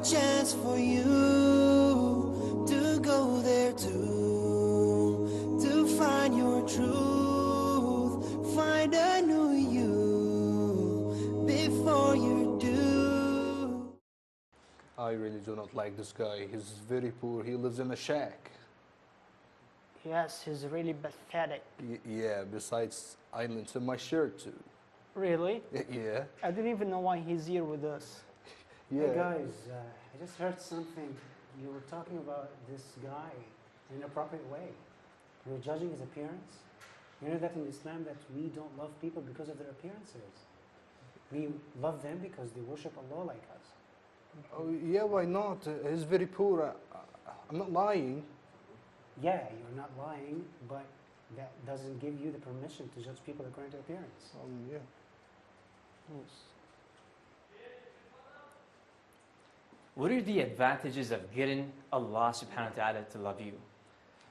chance for you to go there too, to find your truth, find a new you before you do. I really do not like this guy. He's very poor. He lives in a shack. Yes, he's really pathetic. Yeah, besides, I lent him my shirt too. Really? Yeah. I didn't even know why he's here with us. Yeah. Hey guys, I just heard something. You were talking about this guy in an inappropriate way. You were judging his appearance. You know that in Islam that we don't love people because of their appearances. We love them because they worship Allah like us. Oh, yeah, why not? He's very poor. I'm not lying. Yeah, you're not lying, but that doesn't give you the permission to judge people according to appearance. Yeah. Yes. What are the advantages of getting Allah subhanahu wa ta'ala to love you?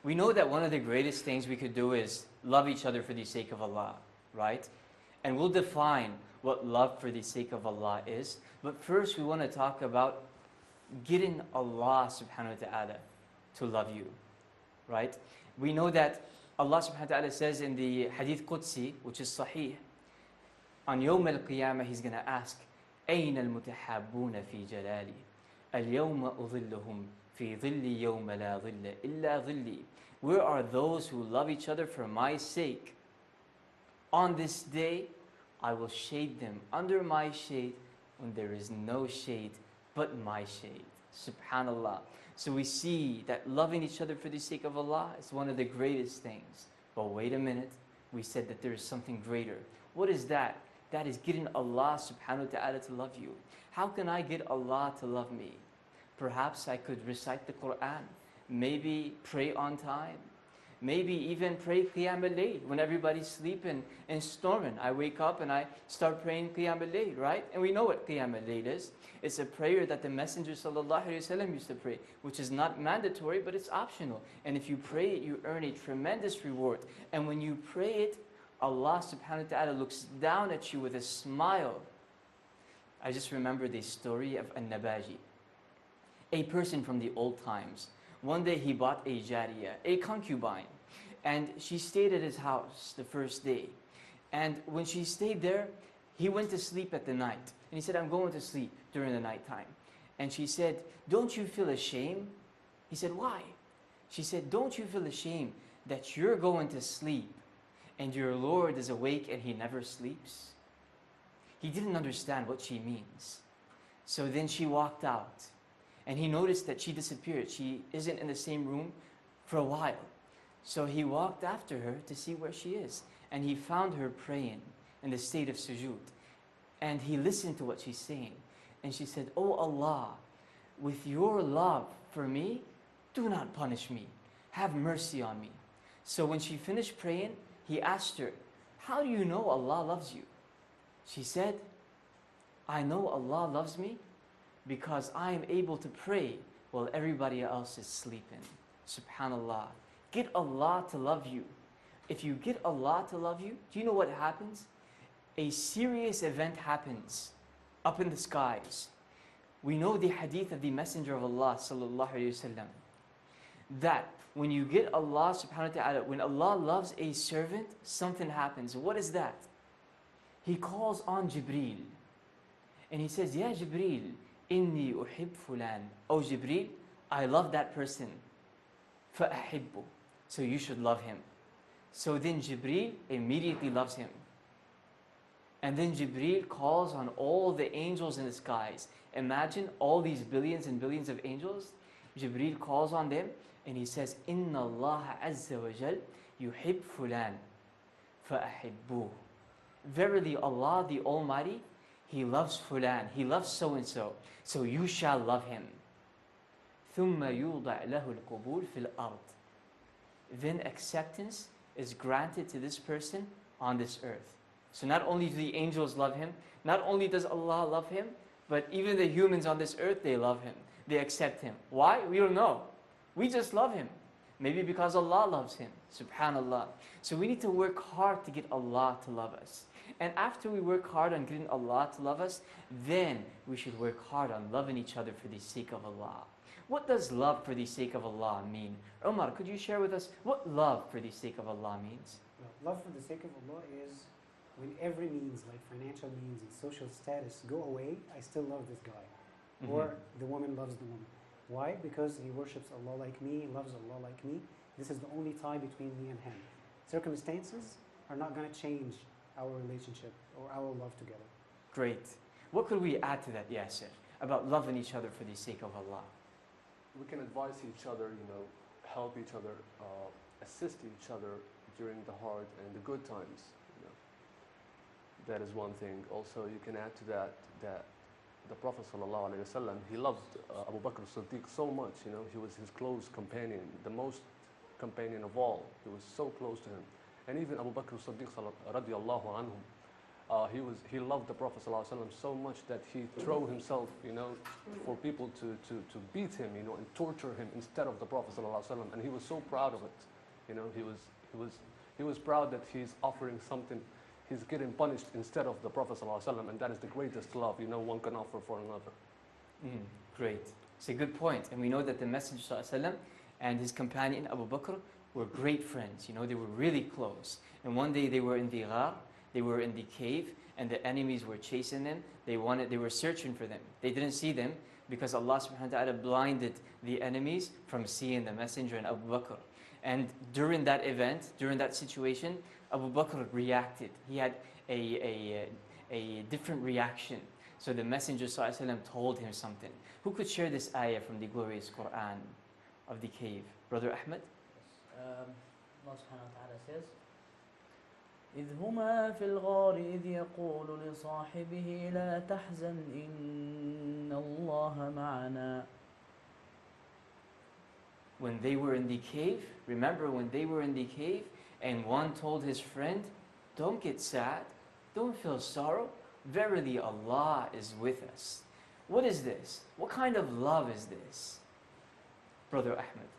We know that one of the greatest things we could do is love each other for the sake of Allah, right? And we'll define what love for the sake of Allah is. But first we want to talk about getting Allah subhanahu wa ta'ala to love you, right? We know that Allah subhanahu wa ta'ala says in the Hadith Qudsi, which is Sahih, on Yawm al-Qiyamah He's going to ask, أين المتحابون في جلالي اليوم أظلهم في ظل يوم لا ظل إلا ظلي. Where are those who love each other for my sake? On this day, I will shade them under my shade when there is no shade but my shade. Subhanallah. So we see that loving each other for the sake of Allah is one of the greatest things. But wait a minute, we said that there is something greater. What is that? That is getting Allah subhanahu wa ta'ala to love you. How can I get Allah to love me? Perhaps I could recite the Quran, maybe pray on time, maybe even pray Qiyam al-Layl when everybody's sleeping and snoring. I wake up and I start praying Qiyam al-Layl, right? And we know what Qiyam al-Layl is. It's a prayer that the Messenger sallallahu alaihi wasallam used to pray, which is not mandatory, but it's optional. And if you pray it, you earn a tremendous reward. And when you pray it, Allah subhanahu wa ta'ala looks down at you with a smile. I just remember the story of An-Nabaji, a person from the old times. One day he bought a jariyah, a concubine, and she stayed at his house the first day. And when she stayed there, he went to sleep at the night. And he said, I'm going to sleep during the nighttime. And she said, don't you feel ashamed? He said, why? She said, don't you feel ashamed that you're going to sleep and your Lord is awake and He never sleeps? He didn't understand what she means. So then she walked out. And he noticed that she disappeared. She isn't in the same room for a while. So he walked after her to see where she is. And he found her praying in the state of sujood. And he listened to what she's saying. And she said, Oh Allah, with your love for me, do not punish me. Have mercy on me. So when she finished praying, he asked her, how do you know Allah loves you? She said, I know Allah loves me because I am able to pray while everybody else is sleeping. Subhanallah. Get Allah to love you. If you get Allah to love you, do you know what happens? A serious event happens up in the skies. We know the hadith of the Messenger of Allah sallallahu alaihi wasallam, that when you get Allah subhanahu wa ta'ala, when Allah loves a servant, something happens. What is that? He calls on Jibreel and he says, Ya Jibreel, inni uhib fulan. Oh Jibreel, I love that person. Fa'ahibbu. So you should love him. So then Jibreel immediately loves him. And then Jibreel calls on all the angels in the skies. Imagine all these billions and billions of angels. Jibreel calls on them and he says, Inna Allah azza wa jal yuhib fulan fa'ahibbuh. Verily Allah the Almighty, He loves fulan, He loves so-and-so, so you shall love him. ثُمَّ يُوضَعْ لَهُ الْقُبُولِ فِي الْأَرْضِ. Then acceptance is granted to this person on this earth. So not only do the angels love him, not only does Allah love him, but even the humans on this earth, they love him. They accept him. Why? We don't know. We just love him. Maybe because Allah loves him. Subhanallah. So we need to work hard to get Allah to love us. And after we work hard on getting Allah to love us, then we should work hard on loving each other for the sake of Allah. What does love for the sake of Allah mean? Umar, could you share with us what love for the sake of Allah means? Well, love for the sake of Allah is when every means, like financial means and social status, go away, I still love this guy. Or the woman loves the woman. Why? Because he worships Allah like me, he loves Allah like me. This is the only tie between me and him. Circumstances are not going to change our relationship or our love together. Great. What could we add to that, Yasir, about loving each other for the sake of Allah? We can advise each other, help each other, assist each other during the hard and the good times. That is one thing. Also, you can add to that the Prophet ﷺ, he loved Abu Bakr as-Siddiq so much. He was his close companion, the most companion of all. He was so close to him. And even Abu Bakr as-Siddiq radiallahu anhum, he loved the Prophet ﷺ so much that he threw himself, for people to beat him, and torture him instead of the Prophet ﷺ. And he was so proud of it. He was proud that he's offering something. He's getting punished instead of the Prophet ﷺ, and that is the greatest love, one can offer for another. Great. It's a good point. And we know that the Messenger ﷺ and his companion Abu Bakr were great friends. They were really close. And one day they were in the ghar, they were in the cave, and the enemies were chasing them. They were searching for them. They didn't see them because Allah subhanahu wa ta'ala blinded the enemies from seeing the Messenger and Abu Bakr. And during that event, during that situation, Abu Bakr reacted. He had a different reaction. So the Messenger ﷺ told him something. Who could share this ayah from the glorious Quran of the cave? Brother Ahmed? Allah subhanahu wa ta'ala says, إذ هما في الغار إذ يقول لصاحبه لا تحزن إن الله معنا. When they were in the cave, remember when they were in the cave and one told his friend, don't get sad, don't feel sorrow, verily Allah is with us. What is this? What kind of love is this? Brother Ahmed.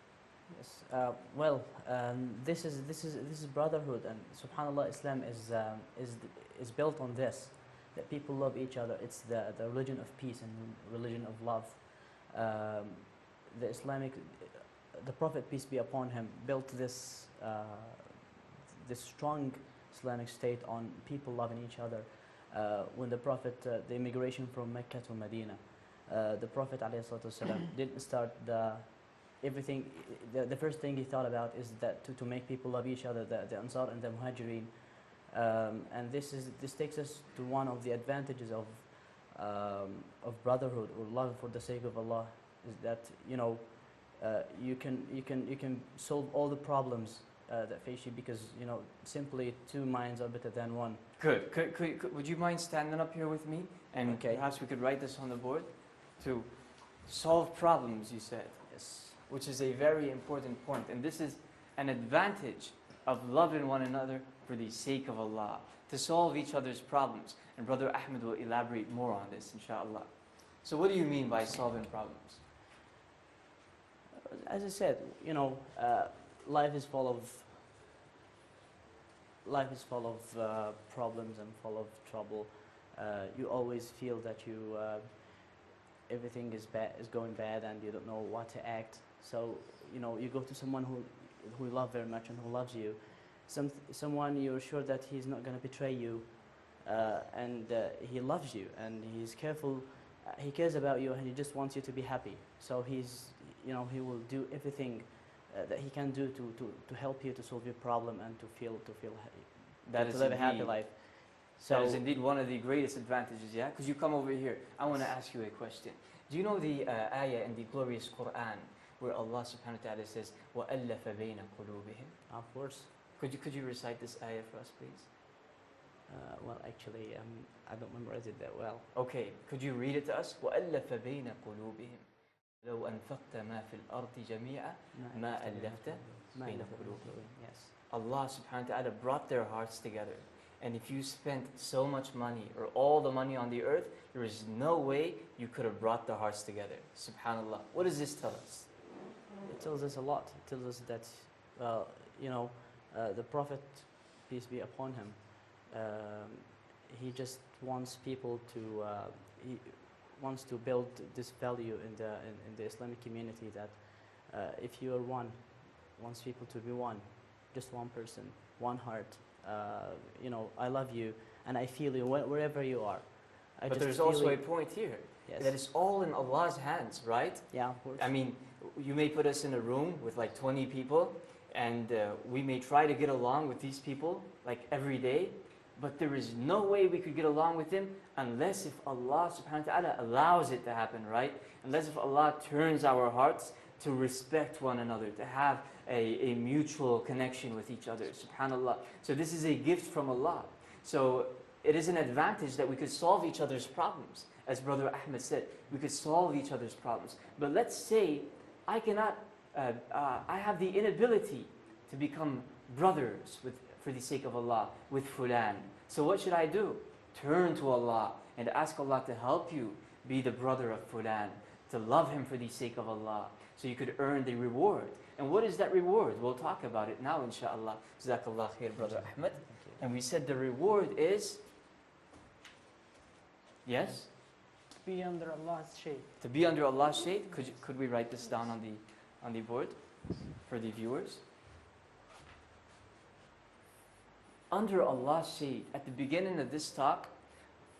Yes. This is brotherhood, and Subhanallah, Islam is built on this, that people love each other. It's the religion of peace and religion of love. The Prophet, peace be upon him, built this strong Islamic state on people loving each other. When the Prophet, the immigration from Mecca to Medina, the Prophet ﷺ didn't start everything. The first thing he thought about is that to make people love each other, the Ansar and the Muhajirin. And this takes us to one of the advantages of brotherhood or love for the sake of Allah, is that you can solve all the problems that face you, because simply two minds are better than one. Good. Would you mind standing up here with me? And Okay. Perhaps we could write this on the board. To solve problems, you said. Yes. Which is a very important point. And this is an advantage of loving one another for the sake of Allah, to solve each other's problems. And Brother Ahmed will elaborate more on this, inshallah. So what do you mean by solving problems? As I said, life is full of problems and full of trouble. You always feel that everything is going bad, and you don't know what to act. So you go to someone who you love very much and who loves you, someone you're sure that he's not going to betray you, and he loves you and he's careful. He cares about you and he just wants you to be happy. So he will do everything that he can do to help you to solve your problem and to live a happy life. So that is indeed one of the greatest advantages, yeah? Because you come over here, I want to ask you a question. Do you know the ayah in the glorious Quran where Allah subhanahu wa ta'ala says, وَأَلَّفَ بَيْنَ قُلُوبِهِمْ? of course. Could you recite this ayah for us, please? Actually, I don't memorize it that well. Okay, could you read it to us? وَأَلَّفَ بَيْنَ قُلُوبِهِمْ لَوْ أَنفَقْتَ مَا فِي الْأَرْضِ جَمِيعًا مَا أَلَّفْتَ بَيْنَ قُلُوبِهِمْ. Yes. Allah subhanahu wa ta'ala brought their hearts together. And if you spent so much money or all the money on the earth, there is no way you could have brought their hearts together. Subhanallah. What does this tell us? It tells us a lot. It tells us that, the Prophet, peace be upon him, he just wants people to he wants to build this value in the Islamic community that if you are one, wants people to be one, just one person, one heart. I love you and I feel you wherever you are. But there's also a point here Yes. that it's all in Allah's hands, right? Yeah, of course. I mean, you may put us in a room with like 20 people, and we may try to get along with these people like every day, but there is no way we could get along with them unless if Allah subhanahu wa ta'ala allows it to happen, right? Unless if Allah turns our hearts to respect one another, to have a mutual connection with each other, subhanallah. So this is a gift from Allah. So it is an advantage that we could solve each other's problems. As Brother Ahmed said, we could solve each other's problems. But let's say I cannot, I have the inability to become brothers for the sake of Allah with Fulan. So what should I do? Turn to Allah and ask Allah to help you be the brother of Fulan, to love him for the sake of Allah, so you could earn the reward. And what is that reward? We'll talk about it now, inshaAllah. Jazakallah khair, Brother Ahmed. And we said the reward is, yes? Be under Allah's shade. To be under Allah's shade. Could we write this down on the board for the viewers? Under Allah's shade. At the beginning of this talk,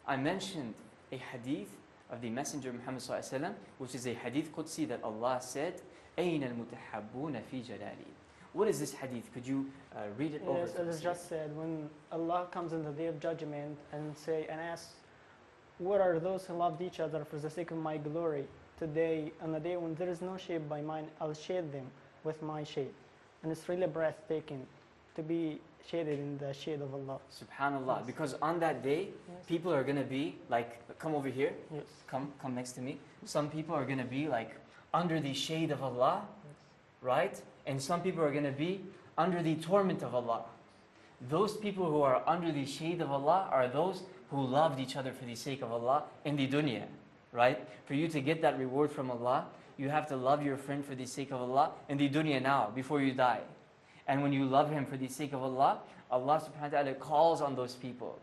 I mentioned a hadith of the Messenger Muhammad ﷺ, which is a hadith Qudsi that Allah said, أَيْنَ الْمُتَحَبُّونَ فِي جَلَالِي. What is this hadith? Could you read it over? Yes, to it us? is just said when Allah comes in the day of judgment and asks, what are those who loved each other for the sake of my glory? Today, on the day when there is no shade by mine, I'll shade them with my shade. And it's really breathtaking to be shaded in the shade of Allah. Subhanallah. Yes. Because on that day, Yes. people are going to be like, come over here. Yes. Come next to me. Some people are going to be like under the shade of Allah, right? And some people are going to be under the torment of Allah. Those people who are under the shade of Allah are those who loved each other for the sake of Allah in the dunya, right? For you to get that reward from Allah, you have to love your friend for the sake of Allah in the dunya now, before you die. And when you love him for the sake of Allah, Allah subhanahu wa ta'ala calls on those people.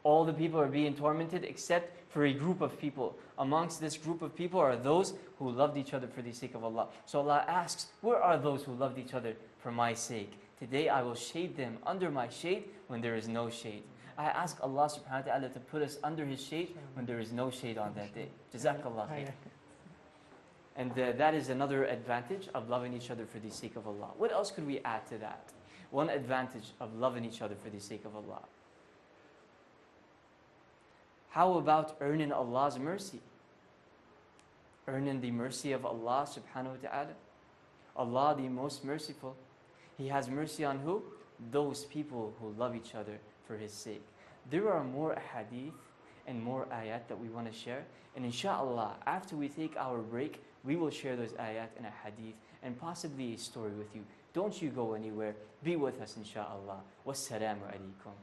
All the people are being tormented except for a group of people. Amongst this group of people are those who loved each other for the sake of Allah. So Allah asks, where are those who loved each other for my sake? Today I will shade them under my shade when there is no shade. I ask Allah subhanahu wa ta'ala to put us under His shade when there is no shade on that day. Jazakallah khair. And that is another advantage of loving each other for the sake of Allah. What else could we add to that? One advantage of loving each other for the sake of Allah. How about earning Allah's mercy? Earning the mercy of Allah subhanahu wa ta'ala. Allah the most merciful. He has mercy on who? Those people who love each other for His sake. There are more hadith and more ayat that we want to share. And inshallah, after we take our break, we will share those ayat and a hadith and possibly a story with you. Don't you go anywhere. Be with us inshallah. Wassalamu alaikum.